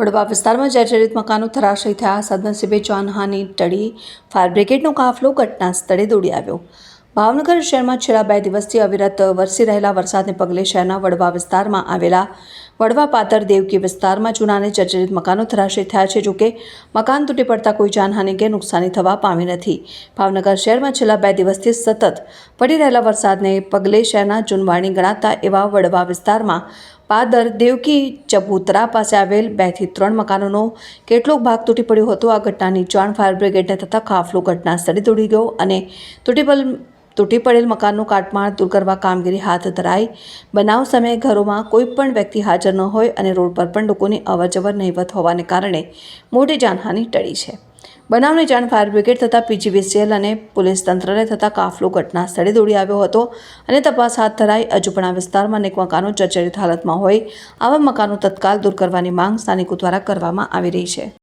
વડવા વિસ્તારમાં જર્જરિત મકાનો ધરાશયી થયા. સદનસીબે જાનહાનિ ટળી. ફાયર બ્રિગેડનો કાફલો ઘટના સ્થળે દોડી આવ્યો. ભાવનગર શહેરમાં છેલ્લા 2 દિવસથી અવિરત વરસી રહેલા વરસાદને પગલે શહેરના વડવા વિસ્તારમાં આવેલા વડવા પાદર દેવકી વિસ્તારમાં જૂના અને જર્જરિત મકાનો ધરાશયી થયા છે. જોકે મકાન તૂટી પડતા કોઈ જાનહાનિ કે નુકસાની થવા પામી નથી. ભાવનગર શહેરમાં છેલ્લા 2 દિવસથી સતત પડી રહેલા વરસાદને પગલે શહેરના જૂનવાણી ગણાતા એવા વડવા વિસ્તારમાં પાદર દેવકી ચબૂતરા પાસે આવેલ 2 થી 3 મકાનોનો કેટલોક ભાગ તૂટી પડ્યો હતો. આ ઘટનાની જાણ ફાયર બ્રિગેડને થતાં કાફલો ઘટના સ્થળે દોડી ગયો અને તૂટી પડેલ મકાનનું કાટમાળ દૂર કરવા કામગીરી હાથ ધરાઈ. બનાવ સમયે ઘરોમાં કોઈ પણ વ્યક્તિ હાજર ન હોય અને રોડ પર પણ લોકોની અવરજવર નહીવત હોવાને કારણે મોટી જાનહાનિ ટળી છે. બનાવની જાણ ફાયર બ્રિગેડ તથા પીજીવીસીએલ અને પોલીસ તંત્રને થતાં કાફલો ઘટના સ્થળે દોડી આવ્યો હતો અને તપાસ હાથ ધરાઈ. હજુ પણ આ વિસ્તારમાં અનેક મકાનો જર્જરિત હાલતમાં હોય. આવા મકાનો તત્કાલ દૂર કરવાની માંગ સ્થાનિકો દ્વારા કરવામાં આવી રહી છે.